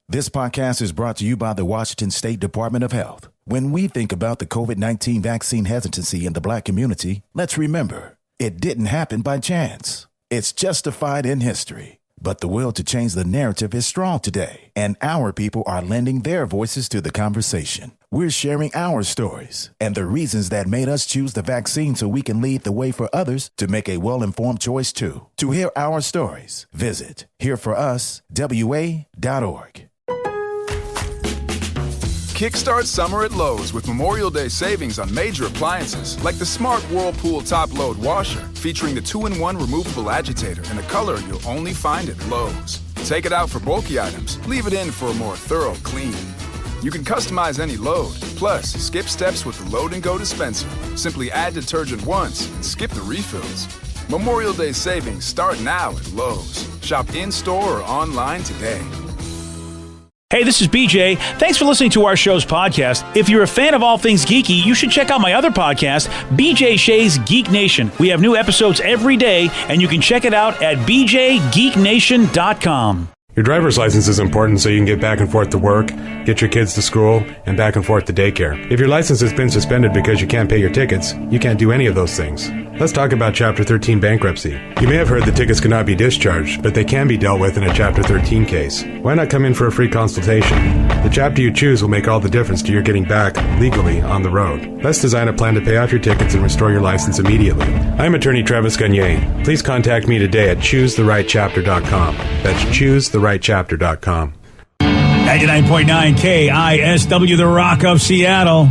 This podcast is brought to you by the Washington State Department of Health. When we think about the COVID-19 vaccine hesitancy in the Black community, let's remember, it didn't happen by chance. It's justified in history. But the will to change the narrative is strong today, and our people are lending their voices to the conversation. We're sharing our stories and the reasons that made us choose the vaccine so we can lead the way for others to make a well-informed choice too. To hear our stories, visit hereforuswa.org. Kickstart summer at Lowe's with Memorial Day savings on major appliances like the Smart Whirlpool Top Load Washer, featuring the 2-in-1 removable agitator in a color you'll only find at Lowe's. Take it out for bulky items, leave it in for a more thorough clean. You can customize any load, plus skip steps with the Load and Go dispenser. Simply add detergent once and skip the refills. Memorial Day savings start now at Lowe's. Shop in-store or online today. Hey, this is BJ. Thanks for listening to our show's podcast. If you're a fan of all things geeky, you should check out my other podcast, BJ Shea's Geek Nation. We have new episodes every day, and you can check it out at bjgeeknation.com. Your driver's license is important so you can get back and forth to work, get your kids to school, and back and forth to daycare. If your license has been suspended because you can't pay your tickets, you can't do any of those things. Let's talk about Chapter 13 bankruptcy. You may have heard the tickets cannot be discharged, but they can be dealt with in a Chapter 13 case. Why not come in for a free consultation? The chapter you choose will make all the difference to your getting back legally on the road. Let's design a plan to pay off your tickets and restore your license immediately. I'm attorney Travis Gagne. Please contact me today at choosetherightchapter.com. That's choosetherightchapter.com. 99.9 KISW, the Rock of Seattle.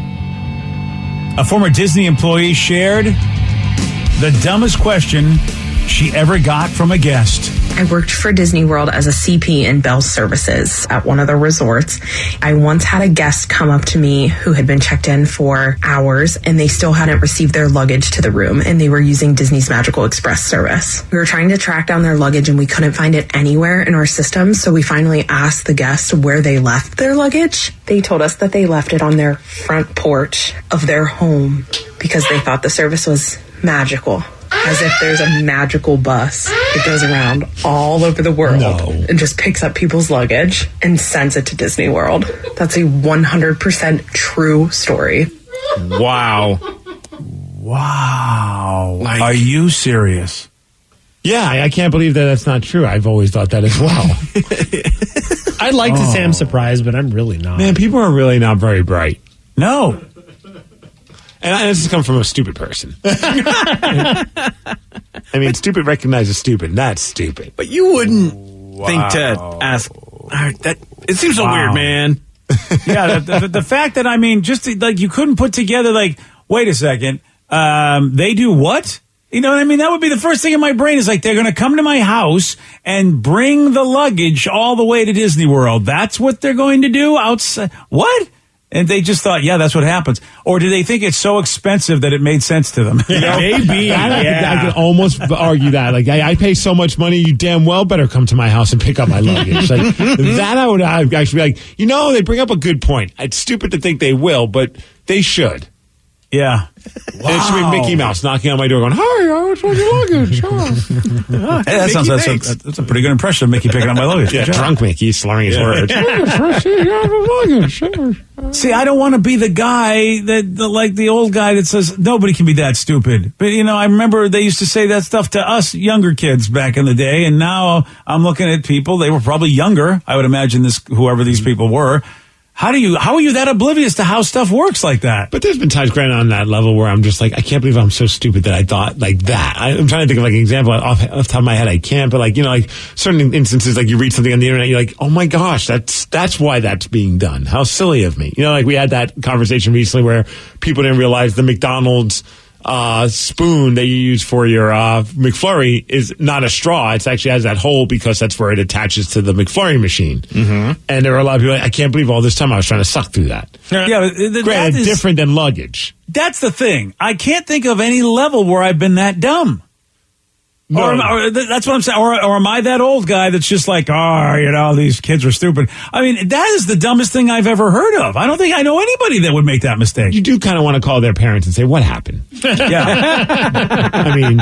A former Disney employee shared the dumbest question she ever got from a guest. I worked for Disney World as a CP in Bell Services at one of the resorts. I once had a guest come up to me who had been checked in for hours and they still hadn't received their luggage to the room, and they were using Disney's Magical Express service. We were trying to track down their luggage and we couldn't find it anywhere in our system, so we finally asked the guest where they left their luggage. They told us that they left it on their front porch of their home because they thought the service was magical. As if there's a magical bus that goes around all over the world and just picks up people's luggage and sends it to Disney World. That's a 100% true story. Wow. Are you serious? Yeah, I can't believe that that's not true. I've always thought that as well. I'd like to say I'm surprised, but I'm really not. Man, people are really not very bright. No. And this has come from a stupid person. I mean, stupid recognizes stupid. That's stupid. But you wouldn't think to ask. That it seems so weird, man. Yeah, the fact that, I mean, just like you couldn't put together, like, wait a second, they do what? You know what I mean? That would be the first thing in my brain is like, they're going to come to my house and bring the luggage all the way to Disney World. That's what they're going to do outside. What? And they just thought, yeah, that's what happens. Or do they think it's so expensive that it made sense to them? You know? Maybe. I could almost argue that. Like, I pay so much money, you damn well better come to my house and pick up my luggage. Like, that I would actually be like, you know, they bring up a good point. It's stupid to think they will, but they should. Yeah. Wow. And it should be Mickey Mouse knocking on my door going, hi, what's your luggage? Hey, that's a pretty good impression of Mickey picking up my luggage. Yeah, drunk Mickey slurring his words. See, I don't want to be the guy like the old guy that says nobody can be that stupid. But, you know, I remember they used to say that stuff to us younger kids back in the day. And now I'm looking at people. They were probably younger. I would imagine whoever these people were. How are you that oblivious to how stuff works like that? But there's been times, granted, on that level where I'm just like, I can't believe I'm so stupid that I thought like that. I'm trying to think of like an example off the top of my head. I can't, but like, you know, like certain instances, like you read something on the internet, you're like, oh my gosh, that's why that's being done. How silly of me. You know, like we had that conversation recently where people didn't realize the McDonald's spoon that you use for your McFlurry is not a straw. It actually has that hole because that's where it attaches to the McFlurry machine. Mm-hmm. And there were a lot of people like, I can't believe all this time I was trying to suck through that. Yeah, granted, different than luggage. That's the thing. I can't think of any level where I've been that dumb. No. Or that's what I'm saying. Or am I that old guy that's just like, you know, these kids are stupid? I mean, that is the dumbest thing I've ever heard of. I don't think I know anybody that would make that mistake. You do kind of want to call their parents and say, what happened? Yeah. I mean,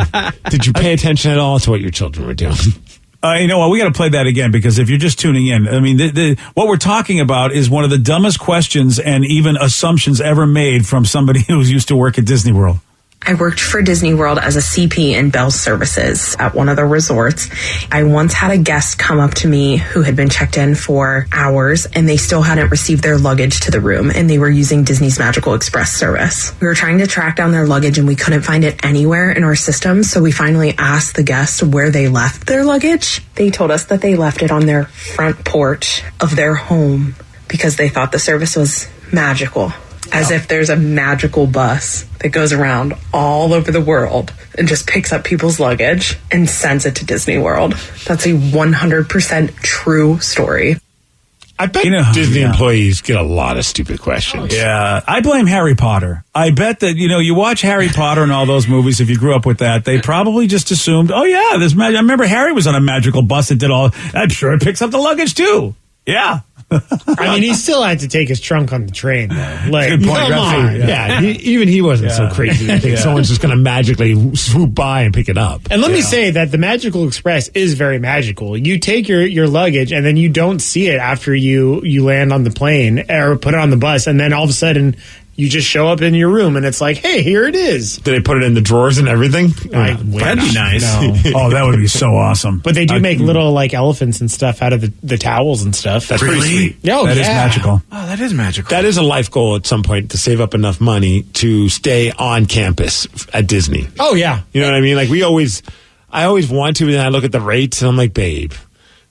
did you pay attention at all to what your children were doing? You know what? We got to play that again because if you're just tuning in, I mean, what we're talking about is one of the dumbest questions and even assumptions ever made from somebody who's used to work at Disney World. I worked for Disney World as a CP in Bell Services at one of the resorts. I once had a guest come up to me who had been checked in for hours and they still hadn't received their luggage to the room and they were using Disney's Magical Express service. We were trying to track down their luggage and we couldn't find it anywhere in our system, so we finally asked the guest where they left their luggage. They told us that they left it on their front porch of their home because they thought the service was magical. As if there's a magical bus that goes around all over the world and just picks up people's luggage and sends it to Disney World. That's a 100% true story. I bet Disney employees get a lot of stupid questions. Yeah, I blame Harry Potter. I bet that, you watch Harry Potter and all those movies, if you grew up with that, they probably just assumed, oh yeah, there's magic. I remember Harry was on a magical bus that did all, I'm sure it picks up the luggage too. Yeah. I mean, he still had to take his trunk on the train, though. Like, Good point. come on. Yeah, even he wasn't so crazy to think someone's just going to magically swoop by and pick it up. And let me say that the Magical Express is very magical. You take your luggage and then you don't see it after you land on the plane or put it on the bus, and then all of a sudden you just show up in your room and it's like, hey, here it is. Do they put it in the drawers and everything? That'd be nice. No. Oh, that would be so awesome. But they do make little like elephants and stuff out of the towels and stuff. That's pretty sweet. Oh, That is magical. Oh, that is magical. That is a life goal at some point, to save up enough money to stay on campus at Disney. Oh, yeah. You know what I mean? Like I always want to, but then I look at the rates and I'm like, babe,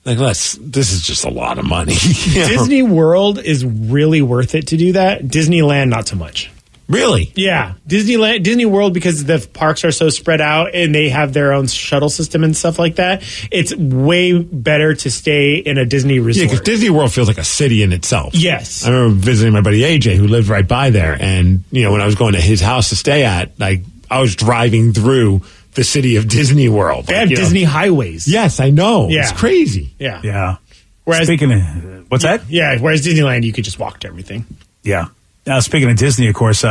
like this is just a lot of money. Disney World is really worth it to do that. Disneyland, not so much. Really? Yeah. Disney World, because the parks are so spread out and they have their own shuttle system and stuff like that, it's way better to stay in a Disney resort. Yeah, because Disney World feels like a city in itself. Yes. I remember visiting my buddy AJ, who lived right by there, and when I was going to his house to stay at, like I was driving through the city of Disney World. They have Disney highways. Yes, I know. Yeah. It's crazy. Yeah. Yeah. Whereas, speaking of, what's that? Yeah, whereas Disneyland, you could just walk to everything. Yeah. Now, speaking of Disney, of course,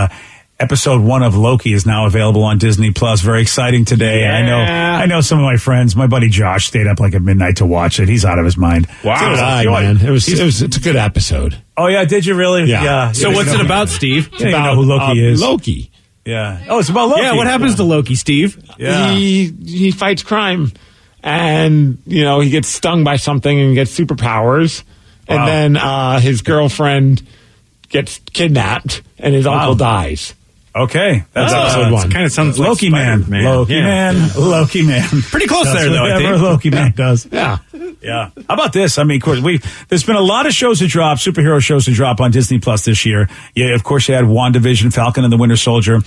episode 1 of Loki is now available on Disney Plus. Very exciting today. Yeah. I know some of my friends. My buddy Josh stayed up like at midnight to watch it. He's out of his mind. Wow. So did I, man. It's a good episode. Oh, yeah. Did you really? Yeah. So what's it about, Steve? You don't even know who Loki is. Loki. Yeah. Oh, it's about Loki. Yeah, what happens to Loki, Steve? Yeah. He fights crime, and he gets stung by something and gets superpowers, and then his girlfriend gets kidnapped and his uncle dies. Okay, that's episode 1. Kind of sounds like Loki Man. Loki Man. Pretty close there, though. I Whatever think Loki Man does. Yeah. Yeah. How about this? I mean, of course, there's been a lot of shows to drop, superhero shows to drop on Disney Plus this year. Yeah, of course, you had WandaVision, Falcon and the Winter Soldier.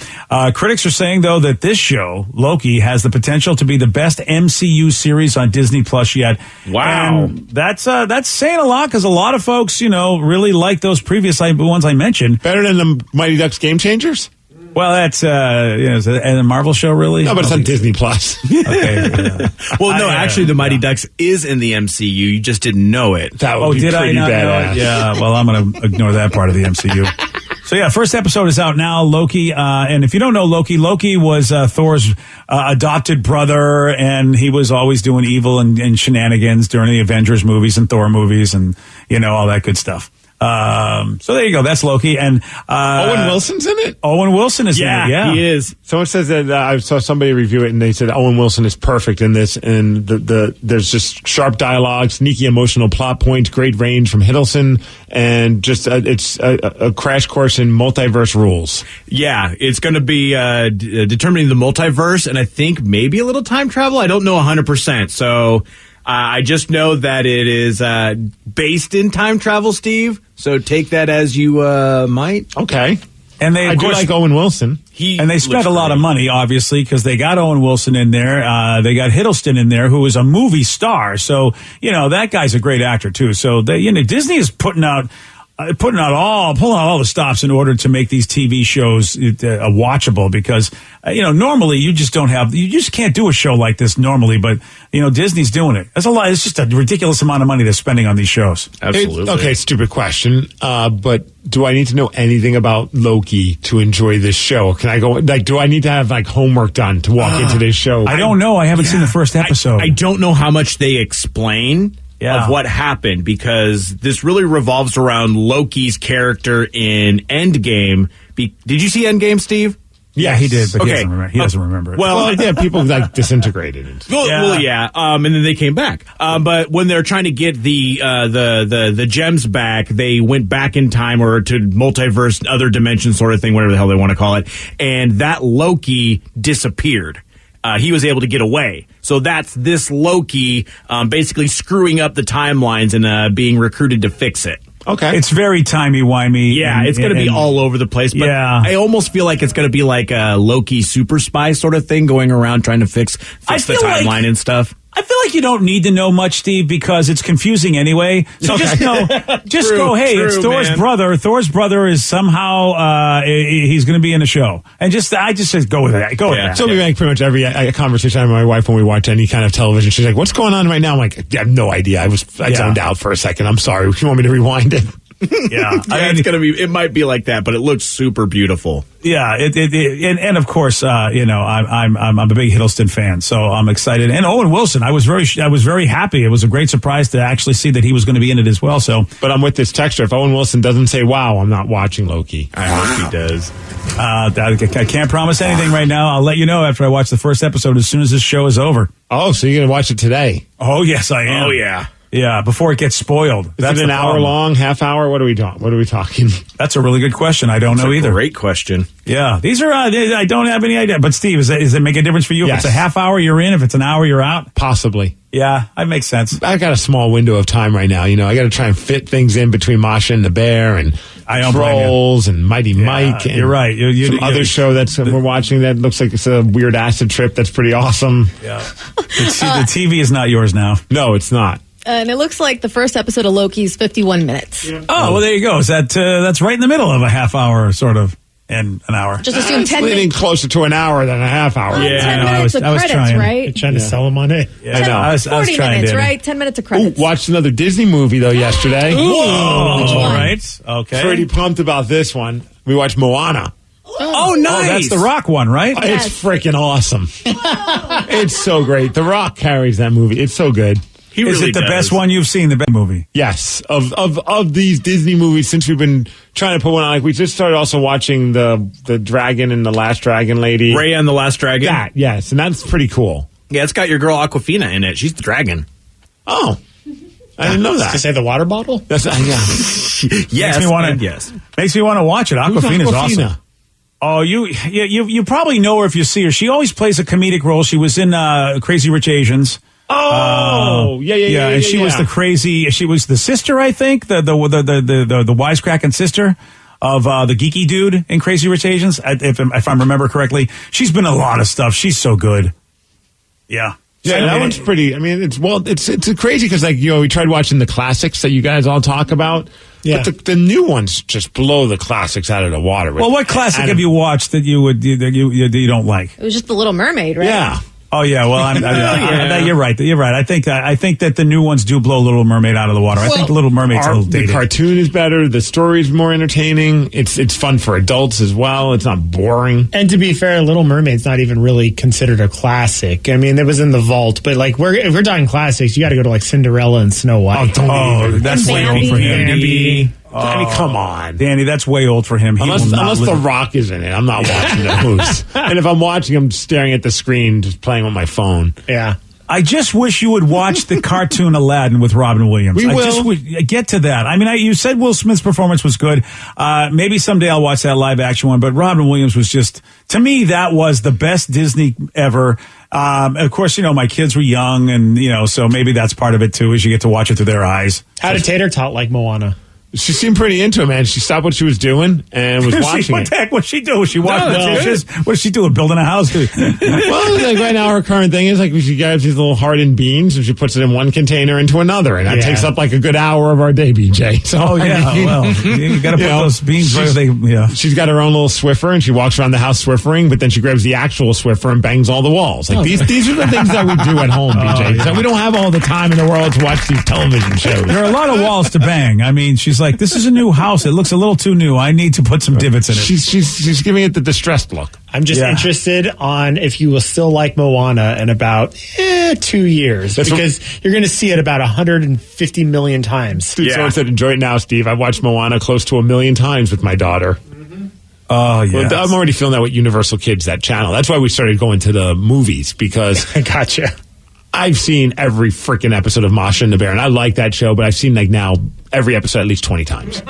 Critics are saying, though, that this show, Loki, has the potential to be the best MCU series on Disney Plus yet. Wow. And that's saying a lot because a lot of folks, really like those previous ones I mentioned. Better than the Mighty Ducks Game Changers? Well, that's, is it a Marvel show, really? No, but it's on Disney Plus. Okay. Well, no, actually, the Mighty Ducks is in the MCU. You just didn't know it. That would be did pretty I not know badass. it? Yeah, well, I'm going to ignore that part of the MCU. So, yeah, first episode is out now, Loki. And if you don't know Loki was Thor's adopted brother, and he was always doing evil and shenanigans during the Avengers movies and Thor movies and, all that good stuff. So there you go. That's Loki. And Owen Wilson's in it? Owen Wilson is in it. Yeah, he is. Someone says that I saw somebody review it, and they said Owen Wilson is perfect in this, and there's just sharp dialogue, sneaky emotional plot points, great range from Hiddleston, and just it's a crash course in multiverse rules. Yeah, it's going to be determining the multiverse, and I think maybe a little time travel. I don't know 100%. So I just know that it is based in time travel, Steve. So take that as you might. Okay. And they, I do like Owen Wilson. And they spent a lot of money, obviously, because they got Owen Wilson in there. They got Hiddleston in there, who is a movie star. So, that guy's a great actor, too. So, Disney is putting out pulling out all the stops in order to make these TV shows watchable, because normally you just can't do a show like this normally, but Disney's doing it. That's a lot. It's just a ridiculous amount of money they're spending on these shows. Absolutely. Okay, stupid question, but do I need to know anything about Loki to enjoy this show? Can I go, do I need to have homework done to walk into this show? I don't know. I haven't seen the first episode. I don't know how much they explain of what happened, because this really revolves around Loki's character in Endgame. Did you see Endgame, Steve? Yeah, he did, but he doesn't remember it. Well, yeah, people disintegrated. And then they came back. But when they're trying to get the gems back, they went back in time, or to multiverse, other dimension sort of thing, whatever the hell they want to call it. And that Loki disappeared. He was able to get away. So that's this Loki basically screwing up the timelines and being recruited to fix it. Okay. It's very timey-wimey. Yeah, it's going to be all over the place. But I almost feel like it's going to be like a Loki super spy sort of thing, going around trying to fix the timeline and stuff. I feel like you don't need to know much, Steve, because it's confusing anyway. So just go, hey, it's Thor's brother. Thor's brother is somehow, he's going to be in the show. And I just said, go with that. Go with that. So we make pretty much every conversation I have with my wife when we watch any kind of television. She's like, what's going on right now? I'm like, I have no idea. I zoned out for a second. I'm sorry. You want me to rewind it? Yeah, it's gonna be. It might be like that, but it looks super beautiful. Yeah, and of course, I'm a big Hiddleston fan, so I'm excited. And Owen Wilson, I was very happy. It was a great surprise to actually see that he was going to be in it as well. So, but I'm with this texture. If Owen Wilson doesn't say, "Wow, I'm not watching Loki," I hope he does. I can't promise anything right now. I'll let you know after I watch the first episode, as soon as this show is over. Oh, so you're gonna watch it today? Oh yes, I am. Oh yeah. Yeah, before it gets spoiled. Is it an hour long, half hour? What are we talking? That's a really good question. I don't know either. Great question. Yeah, these are. I don't have any idea. But Steve, does it make a difference for you? Yes. If it's a half hour, you're in. If it's an hour, you're out. Possibly. Yeah, that makes sense. I've got a small window of time right now. I got to try and fit things in between Masha and the Bear and Trolls and Mighty Mike. And you're right. Some other show we're watching that looks like it's a weird acid trip. That's pretty awesome. Yeah. The TV is not yours now. No, it's not. And it looks like the first episode of Loki is 51 minutes. Yeah. Oh, well, there you go. Is that's right in the middle of a half hour, sort of, and an hour. Just assume 10 minutes. Leaning closer to an hour than a half hour. Well, 10 minutes of credits, right? You're trying to sell them on it. Yeah, I know. I was 40 trying minutes, to. right? 10 minutes of credits. Watched another Disney movie, though, yesterday. All right. Okay. Pretty pumped about this one. We watched Moana. Oh, nice. Oh, that's the Rock one, right? Yes. It's freaking awesome. It's so great. The Rock carries that movie. It's so good. Is it the best one you've seen, the best movie? Yes. Of these Disney movies, since we've been trying to put one on, like we just started also watching the Dragon and the Last Dragon Lady. Raya and the Last Dragon? Yes, and that's pretty cool. Yeah, it's got your girl Aquafina in it. She's the dragon. Oh. I didn't know that. To say the water bottle? That's, yes. Makes me want to watch it. Aquafina's awesome. Oh, you probably know her if you see her. She always plays a comedic role. She was in Crazy Rich Asians. Oh, yeah. And she was she was the sister, I think, the wisecracking sister of the geeky dude in Crazy Rich Asians, if I remember correctly. She's been in a lot of stuff. She's so good. Yeah. Yeah, that one's pretty. I mean, it's crazy because we tried watching the classics that you guys all talk about. Yeah. But the new ones just blow the classics out of the water. Well, what classic have you watched that you don't like? It was just The Little Mermaid, right? Yeah. Oh yeah, well, you're right. You're right. I think that the new ones do blow Little Mermaid out of the water. I think Little Mermaid's a little dated. The cartoon is better. The story is more entertaining. It's fun for adults as well. It's not boring. And to be fair, Little Mermaid's not even really considered a classic. I mean, it was in the vault, but if we're talking classics, you got to go to Cinderella and Snow White. That's way old for him. Bambi. Danny, come on. Danny, that's way old for him. Unless The Rock is in it, I'm not watching those. And if I'm watching, I'm staring at the screen, just playing on my phone. Yeah. I just wish you would watch the cartoon Aladdin with Robin Williams. We will. I just would get to that. I mean, you said Will Smith's performance was good. Maybe someday I'll watch that live action one, but Robin Williams was just, to me, that was the best Disney ever. Of course, my kids were young and, so maybe that's part of it too, is you get to watch it through their eyes. How did Tater Tot like Moana? She seemed pretty into it, man. She stopped what she was doing and was watching What the heck was she doing? Was she watching the dishes? What is she doing? Building a house? Well, like right now, her current thing is like she grabs these little hardened beans and she puts it in one container into another, and that takes up like a good hour of our day, BJ. So, well, you got to put those beans where they. Yeah, she's got her own little Swiffer, and she walks around the house Swiffering, but then she grabs the actual Swiffer and bangs all the walls. Like these are the things that we do at home, BJ. So we don't have all the time in the world to watch these television shows. There are a lot of walls to bang. I mean, she's like, this is a new house. It looks a little too new. I need to put some divots in it. She's giving it the distressed look. I'm just interested on if you will still like Moana in about 2 years, because you're going to see it about 150 million times. Dude, so I said, enjoy it now, Steve. I've watched Moana close to 1 million times with my daughter. Oh, yeah. Well, I'm already feeling that with Universal Kids, that channel. That's why we started going to the movies, because Gotcha. I've seen every freaking episode of Masha and the Bear, and I like that show, but I've seen like now every episode at least 20 times.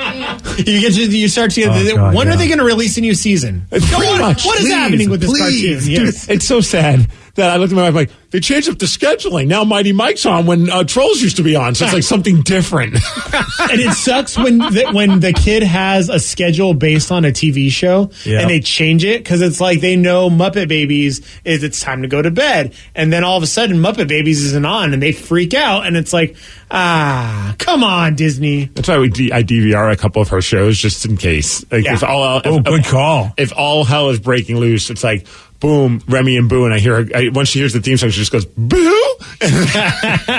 You start to get, when are they going to release a new season? Pretty much. What is happening with this cartoon? Yes. Dude, it's so sad that I looked at my wife like, they changed up the scheduling. Now Mighty Mike's on when Trolls used to be on, so it's like something different. And it sucks when the kid has a schedule based on a TV show and they change it, because it's like they know Muppet Babies is it's time to go to bed, and then all of a sudden Muppet Babies isn't on and they freak out, and it's like, come on, Disney. That's why I DVR a couple of her shows just in case. Like, good call. If all hell is breaking loose, it's like, boom, Remy and Boo, and I hear her, once she hears the theme song, she just goes, Boo!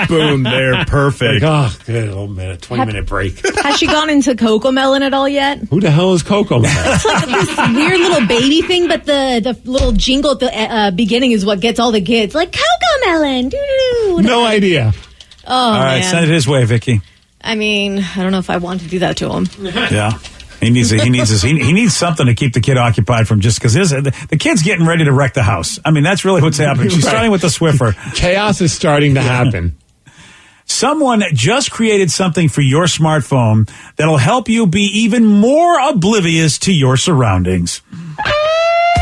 Boom, they're perfect. Like, good old minute, 20-minute break. Has she gone into Coco Melon at all yet? Who the hell is Coco Melon? It's like this weird little baby thing, but the little jingle at the beginning is what gets all the kids. Like, Coco Melon! Doo-doo-doo. No idea. Oh, all right, man. send it his way, Vicky. I mean, I don't know if I want to do that to him. Yeah. He needs something to keep the kid occupied from just because the kid's getting ready to wreck the house. I mean, that's really what's happening. She's starting with the Swiffer. Chaos is starting to happen. Someone just created something for your smartphone that'll help you be even more oblivious to your surroundings.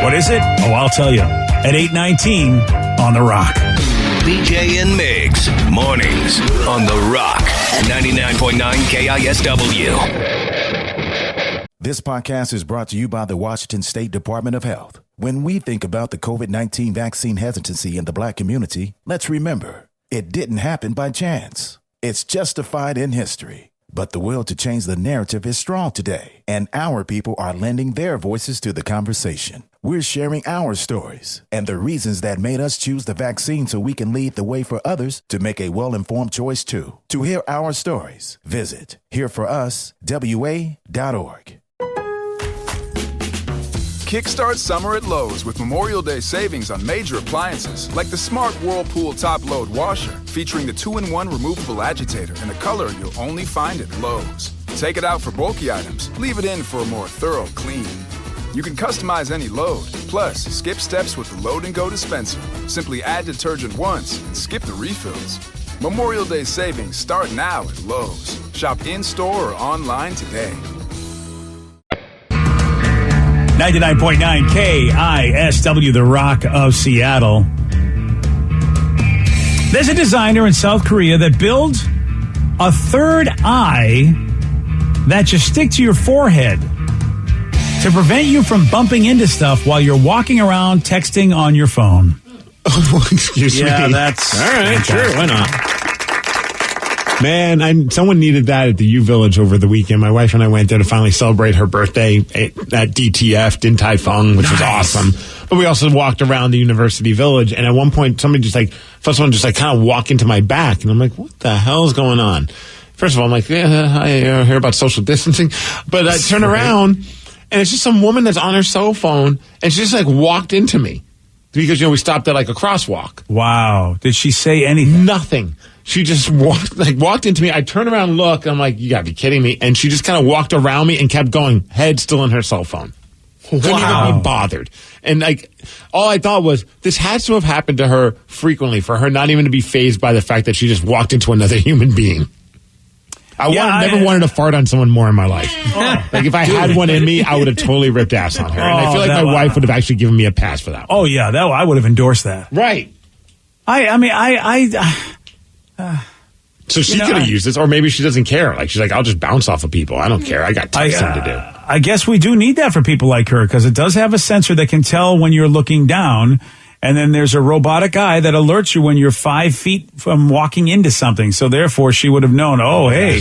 What is it? Oh, I'll tell you. At 8:19 on The Rock. BJ and Migs, mornings on The Rock, 99.9 KISW. This podcast is brought to you by the Washington State Department of Health. When we think about the COVID-19 vaccine hesitancy in the Black community, let's remember, it didn't happen by chance. It's justified in history. But the will to change the narrative is strong today, and our people are lending their voices to the conversation. We're sharing our stories and the reasons that made us choose the vaccine so we can lead the way for others to make a well-informed choice too. To hear our stories, visit hereforuswa.org. Kickstart summer at Lowe's with Memorial Day savings on major appliances like the smart Whirlpool top-load washer featuring the 2-in-1 removable agitator in a color you'll only find at Lowe's. Take it out for bulky items, leave it in for a more thorough clean. You can customize any load, plus skip steps with the Load and Go dispenser. Simply add detergent once and skip the refills. Memorial Day savings start now at Lowe's. Shop in-store or online today. 99.9 KISW, The Rock of Seattle. There's a designer in South Korea that builds a third eye that you stick to your forehead to prevent you from bumping into stuff while you're walking around texting on your phone. Oh, excuse me. Yeah, that's... All right, sure, why not? Man, someone needed that at the U Village over the weekend. My wife and I went there to finally celebrate her birthday at DTF, Din Tai Fung, which was awesome. But we also walked around the University Village, and at one point, somebody kind of walk into my back, and I'm like, what the hell is going on? First of all, I'm like, I hear about social distancing. But I turn around, and it's just some woman that's on her cell phone, and she just walked into me. Because, we stopped at a crosswalk. Wow. Did she say anything? Nothing. She just walked into me. I turned around and looked. I'm like, you gotta be kidding me. And she just kind of walked around me and kept going, head still in her cell phone. Couldn't even be bothered. And all I thought was, this has to have happened to her frequently for her not even to be fazed by the fact that she just walked into another human being. I never wanted to fart on someone more in my life. If I had one in me, I would have totally ripped ass on her. And I feel like my wife would have actually given me a pass for that one. Oh, yeah, I would have endorsed that. Right. I mean, So she's going to use this, or maybe she doesn't care. Like, she's like, I'll just bounce off of people. I don't care. I got texting to do. I guess we do need that for people like her, because it does have a sensor that can tell when you're looking down. And then there's a robotic eye that alerts you when you're 5 feet from walking into something. So therefore, she would have known, oh, hey.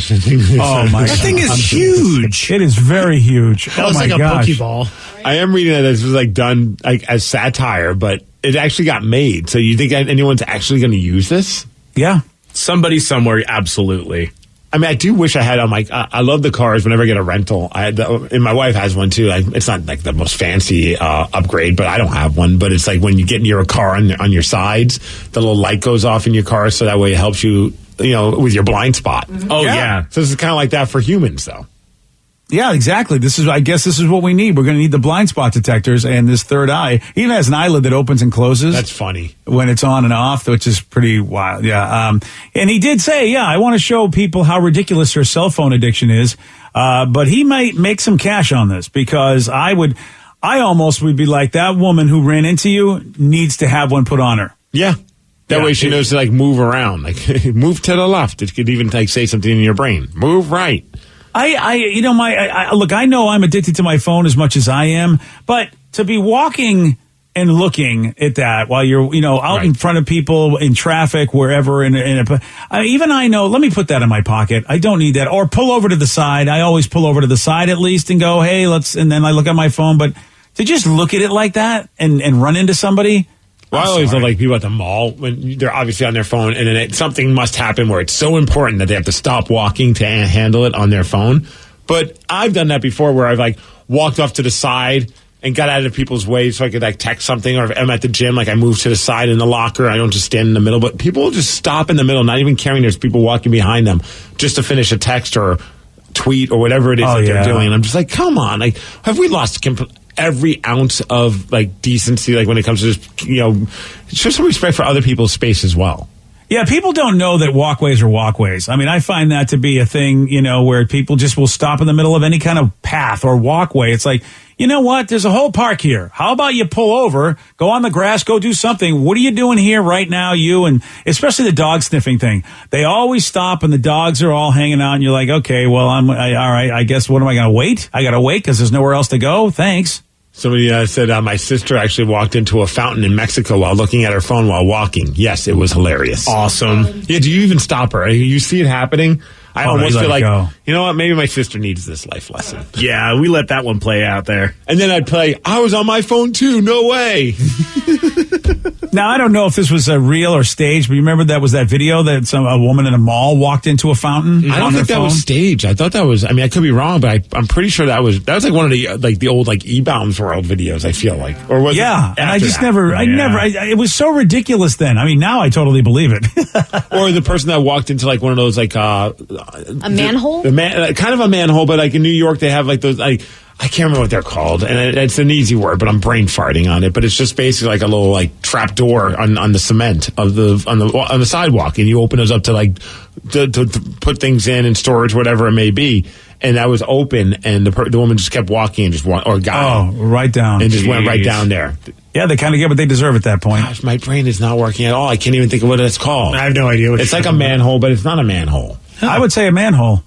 Oh, my God. That thing is huge. It is very huge. It looks like a Pokeball. I am reading that this was like done like as satire, but it actually got made. So you think anyone's actually going to use this? Yeah. Somebody somewhere, absolutely. I mean, I do wish I had. I'm like, I love the cars. Whenever I get a rental, and my wife has one too. It's not like the most fancy upgrade, but I don't have one. But it's like when you get near a car on your sides, the little light goes off in your car, so that way it helps you, with your blind spot. Mm-hmm. Oh yeah. So this is kind of like that for humans, though. Yeah, exactly. I guess this is what we need. We're going to need the blind spot detectors and this third eye. It even has an eyelid that opens and closes. That's funny. When it's on and off, which is pretty wild. Yeah. And he did say, I want to show people how ridiculous her cell phone addiction is. But he might make some cash on this, because I almost would be like, that woman who ran into you needs to have one put on her. Yeah. That way she knows to like move around, like move to the left. It could even like say something in your brain. Move right. Look, I know I'm addicted to my phone as much as I am, but to be walking and looking at that while you're, out in front of people in traffic, wherever, even I know, let me put that in my pocket. I don't need that. Or pull over to the side. I always pull over to the side at least and go, hey, and then I look at my phone. But to just look at it like that and run into somebody. Well, I always love like people at the mall when they're obviously on their phone, and then something must happen where it's so important that they have to stop walking to handle it on their phone. But I've done that before, where I've like walked off to the side and got out of people's way so I could like text something, or if I'm at the gym, like I move to the side in the locker. I don't just stand in the middle, but people will just stop in the middle, not even caring there's people walking behind them, just to finish a text or tweet or whatever it is they're doing. And I'm just like, come on, like, have we lost every ounce of like decency, like when it comes to just, show some respect for other people's space as well. Yeah, people don't know that walkways are walkways. I mean, I find that to be a thing, where people just will stop in the middle of any kind of path or walkway. It's like, you know what? There's a whole park here. How about you pull over, go on the grass, go do something? What are you doing here right now? And especially the dog sniffing thing. They always stop and the dogs are all hanging out and you're like, okay, well, all right. I guess what am I going to wait? I got to wait because there's nowhere else to go. Thanks. Somebody said my sister actually walked into a fountain in Mexico while looking at her phone while walking. Yes, it was hilarious. Awesome. Yeah, do you even stop her? You see it happening? I almost feel like, you know what, maybe my sister needs this life lesson. Yeah, we let that one play out there. And then I'd play, I was on my phone too, no way. Now, I don't know if this was a real or staged, but you remember that video that a woman in a mall walked into a fountain? I don't think that was staged. I thought that was, I could be wrong, but I'm pretty sure that was like one of the old like E-Bounds World videos, I feel like. Or was it? And I just it was so ridiculous then. I mean, now I totally believe it. Or the person that walked into like one of those like, a manhole? Kind of a manhole, but like in New York, they have like those, like, I can't remember what they're called, and it's an easy word, but I'm brain farting on it. But it's just basically like a little like trap door on the cement on the sidewalk, and you open those up to like to put things in storage, whatever it may be. And that was open, and the woman just kept walking and just right down, and just went right down there. Yeah, they kind of get what they deserve at that point. Gosh, my brain is not working at all. I can't even think of what it's called. I have no idea. It's like a manhole, but it's not a manhole. I would say a manhole.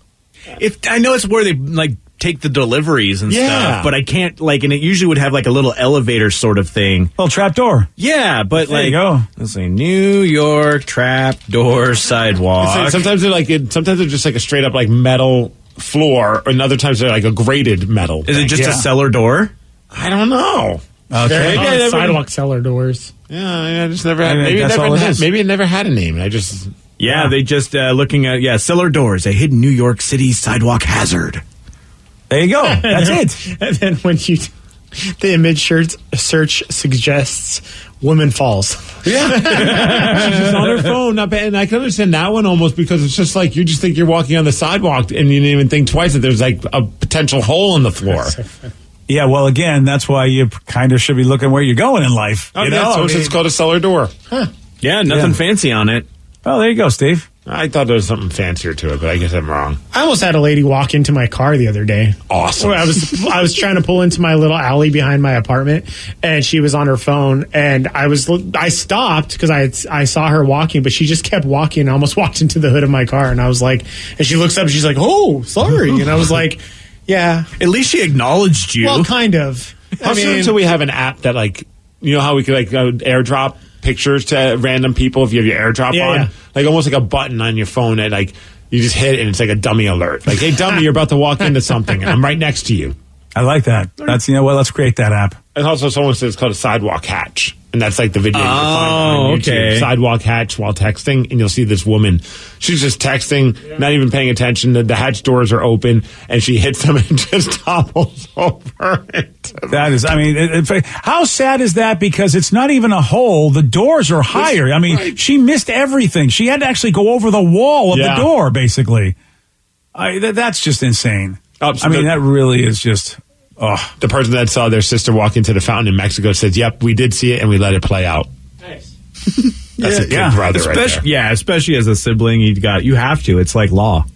I know it's where they like take the deliveries and stuff, but I can't and it usually would have like a little elevator sort of thing. Little trap door. Yeah, but there you go. Let's say New York trap door sidewalk. Sometimes they're just like a straight up like metal floor, and other times they're like a grated metal. Is it just a cellar door? I don't know. Okay. Sidewalk cellar doors. Yeah, I just never had. Maybe it never had a name. I just. Yeah, they just looking at cellar doors, a hidden New York City sidewalk hazard. There you go. That's it. And then when the image search suggests woman falls. Yeah. She's just on her phone. Not bad. And I can understand that one almost, because it's just like you just think you're walking on the sidewalk and you didn't even think twice that there's like a potential hole in the floor. Yeah, well, again, that's why you kind of should be looking where you're going in life. It's called a cellar door. Huh. Yeah, nothing fancy on it. Oh, there you go, Steve. I thought there was something fancier to it, but I guess I'm wrong. I almost had a lady walk into my car the other day. Awesome. I was trying to pull into my little alley behind my apartment, and she was on her phone, and I stopped because I saw her walking, but she just kept walking and almost walked into the hood of my car, and I was like, and she looks up and she's like, "Oh, sorry," and I was like, "Yeah." At least she acknowledged you. Well, kind of. How soon until we have an app that, like, you know how we could, like, airdrop pictures to random people if you have your airdrop on? Yeah. Like, almost like a button on your phone that, like, you just hit and it's like a dummy alert. Like, hey, dummy, you're about to walk into something and I'm right next to you. I like that. That's, you know what, let's create that app. And also someone says it's called a sidewalk hatch. And that's like the video you can find on YouTube. Okay. Sidewalk hatch while texting. And you'll see this woman. She's just texting, not even paying attention. The hatch doors are open. And she hits them and just topples over it. That is, I mean, how sad is that? Because it's not even a hole. The doors are higher. I mean, she missed everything. She had to actually go over the wall of the door, basically. That's just insane. I mean, that really is just... Oh. The person that saw their sister walk into the fountain in Mexico said, "Yep, we did see it and we let it play out." Nice. That's a good brother right there. Yeah, especially as a sibling, you have to. It's like law.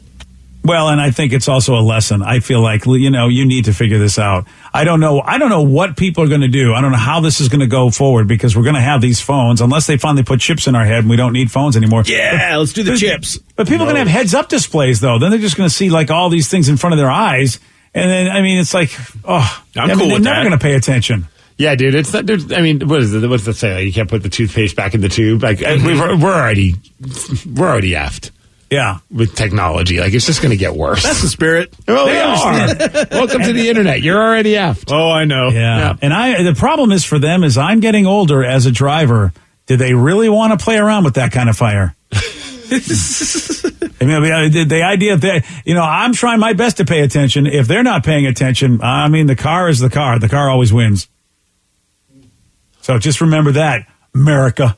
Well, and I think it's also a lesson. I feel like, you know, you need to figure this out. I don't know what people are going to do. I don't know how this is going to go forward because we're going to have these phones unless they finally put chips in our head and we don't need phones anymore. Yeah, let's do the chips. But people are going to have heads-up displays, though. Then they're just going to see, like, all these things in front of their eyes. And then, I mean, it's like, I'm cool with they're never that. going to pay attention. Yeah, dude. It's not. I mean, what is it? What's the say? Like, you can't put the toothpaste back in the tube. Like we're already effed. Yeah, with technology, like it's just going to get worse. That's the spirit. Oh, they are. Welcome to the internet. You're already effed. Oh, I know. Yeah. And the problem is for them is I'm getting older as a driver. Do they really want to play around with that kind of fire? I mean, the idea of that, you know, I'm trying my best to pay attention. If they're not paying attention, I mean, the car is the car. The car always wins. So just remember that, America.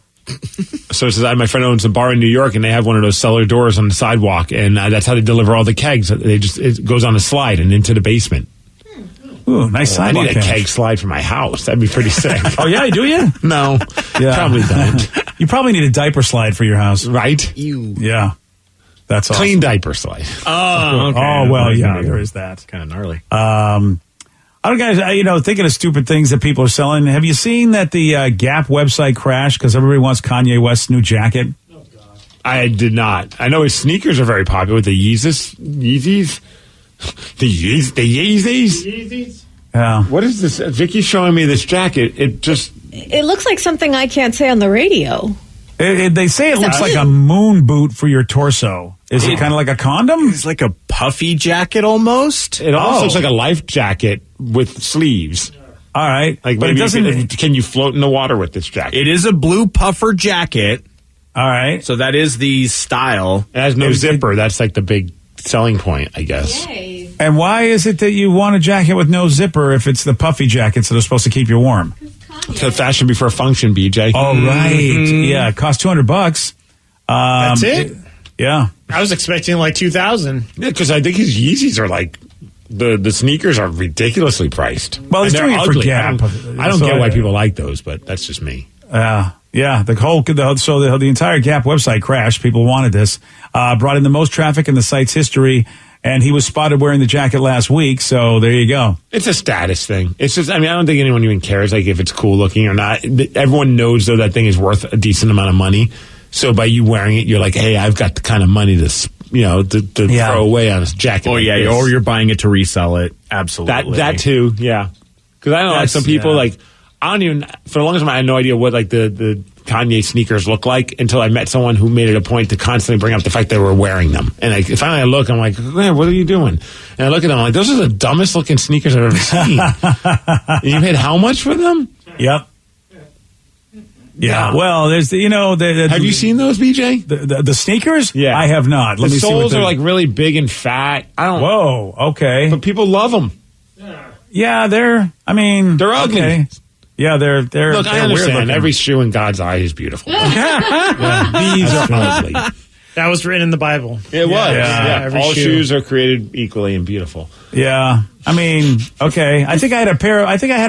So it says, my friend owns a bar in New York, and they have one of those cellar doors on the sidewalk, and that's how they deliver all the kegs. It goes on a slide and into the basement. Ooh, nice sidewalk. I need a keg slide for my house. That'd be pretty sick. Oh, yeah? Do you? No. Yeah. Probably don't. You probably need a diaper slide for your house. Right? Ew. Yeah. That's awesome. Clean diaper slide. Oh, okay. Oh, well, yeah, there is that. Kind of gnarly. I don't, guys, you know, thinking of stupid things that people are selling. Have you seen that the Gap website crashed because everybody wants Kanye West's new jacket? Oh, God. I did not. I know his sneakers are very popular with the Yeezys. The Yeezys? Yeah. What is this? Vicky's showing me this jacket. It looks like something I can't say on the radio. They say it looks like a moon boot for your torso. Is it kind of like a condom? It's like a puffy jacket almost. It almost looks like a life jacket with sleeves. All right. Like, but it maybe doesn't. can you float in the water with this jacket? It is a blue puffer jacket. All right. So that is the style. It has no zipper. That's like the big selling point, I guess. Yay. And why is it that you want a jacket with no zipper if it's the puffy jackets that are supposed to keep you warm? It's a fashion before function, BJ. Oh, right. Yeah, it costs $200. That's it? Yeah. I was expecting like 2,000. Yeah, because I think his Yeezys are like the sneakers are ridiculously priced. Well, he's And they're doing it for ugly. Gap. I don't get why people like those, but that's just me. Yeah, the entire Gap website crashed. People wanted this. Brought in the most traffic in the site's history, and he was spotted wearing the jacket last week. So there you go. It's a status thing. It's just, I mean, I don't think anyone even cares like if it's cool looking or not. Everyone knows though that thing is worth a decent amount of money. So by you wearing it, you're like, hey, I've got the kind of money to throw away on this jacket. Oh, like yeah, this. or you're buying it to resell it. Absolutely. That too, yeah. Because I know like some people like I don't even for the longest time I had no idea what like the Kanye sneakers look like until I met someone who made it a point to constantly bring up the fact they were wearing them. And finally I look, I'm like, man, what are you doing? And I look at them, I'm like, those are the dumbest looking sneakers I've ever seen. And you paid how much for them? Yep. Yeah. Well, there's have you seen those, BJ? The sneakers? Yeah, I have not. The soles are like really big and fat. I don't. Whoa. Okay. But people love them. Yeah, they're ugly. Okay. Yeah, they're. Look, I understand. Every shoe in God's eye is beautiful. These are ugly. That was written in the Bible. It was. Yeah. All shoes are created equally and beautiful. Yeah. I mean, okay. I think I had a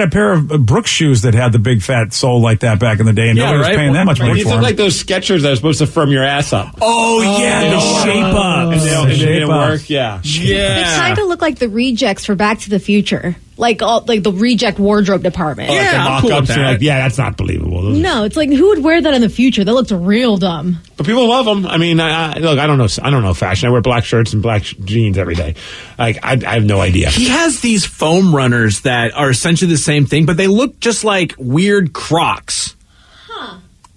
pair of Brooks shoes that had the big fat sole like that back in the day, and nobody was paying that much money You for look them. like those Skechers that are supposed to firm your ass up. Oh yeah, the shape up. And they didn't work. Yeah. They kind of look like the rejects for Back to the Future, like the reject wardrobe department. Like the I'm cool mock-ups, with you're that. like, yeah, that's not believable. Those are- No, it's like who would wear that in the future? That looks real dumb. But people love them. I mean, look, I don't know fashion. I wear black shirts and black jeans every day. Like, I have no idea. He has these foam runners that are essentially the same thing, but they look just like weird Crocs.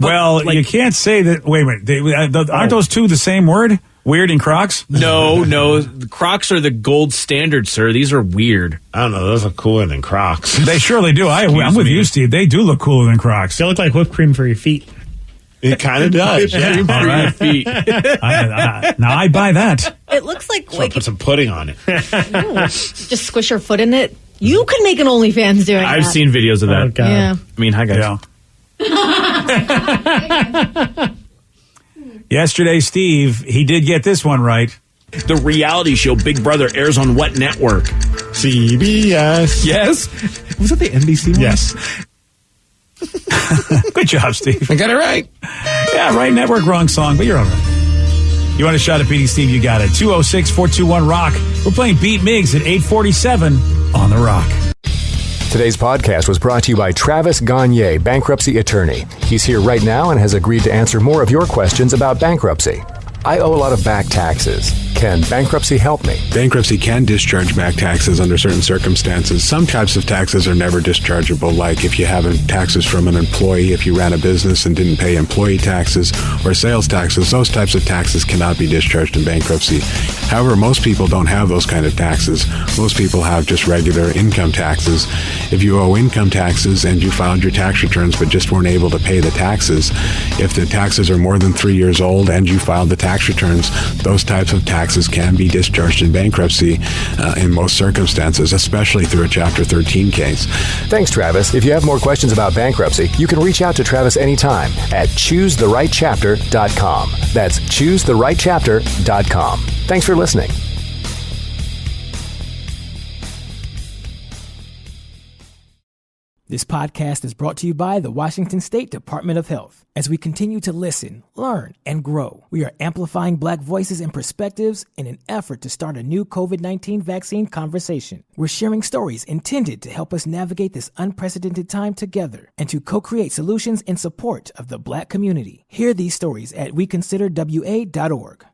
Well, you can't say that. Wait a minute. Aren't those two the same word? Weird and Crocs? No, the Crocs are the gold standard, sir. These are weird. I don't know. Those look cooler than Crocs. They surely do. I'm with you, Steve. They do look cooler than Crocs. They look like whipped cream for your feet. It kind of does. Yeah. All right. Feet. Now I buy that. It looks like So I put some pudding on it. just squish your foot in it. You could make an OnlyFans doing that. I've seen videos of that. Oh, God. Yeah. I mean, hi guys. Yeah. Yesterday, Steve, he did get this one right. The reality show Big Brother airs on what network? CBS. Yes. Was that the NBC one? Yes. Good job, Steve. I got it right. Yeah, right network, wrong song, but you're all right. You want a shot at PD Steve, you got it. 206-421-ROCK. We're playing Beat Migs at 847 on The Rock. Today's podcast was brought to you by Travis Gagne, bankruptcy attorney. He's here right now and has agreed to answer more of your questions about bankruptcy. I owe a lot of back taxes. Can bankruptcy help me? Bankruptcy can discharge back taxes under certain circumstances. Some types of taxes are never dischargeable, like if you have taxes from an employee, if you ran a business and didn't pay employee taxes or sales taxes, those types of taxes cannot be discharged in bankruptcy. However, most people don't have those kind of taxes. Most people have just regular income taxes. If you owe income taxes and you filed your tax returns but just weren't able to pay the taxes, if the taxes are more than 3 years old and you filed the tax returns, those types of taxes can be discharged in bankruptcy in most circumstances, especially through a Chapter 13 case. Thanks, Travis. If you have more questions about bankruptcy, you can reach out to Travis anytime at choosetherightchapter.com. That's choosetherightchapter.com. Thanks for listening. This podcast is brought to you by the Washington State Department of Health. As we continue to listen, learn, and grow, we are amplifying Black voices and perspectives in an effort to start a new COVID-19 vaccine conversation. We're sharing stories intended to help us navigate this unprecedented time together and to co-create solutions in support of the Black community. Hear these stories at weconsiderwa.org.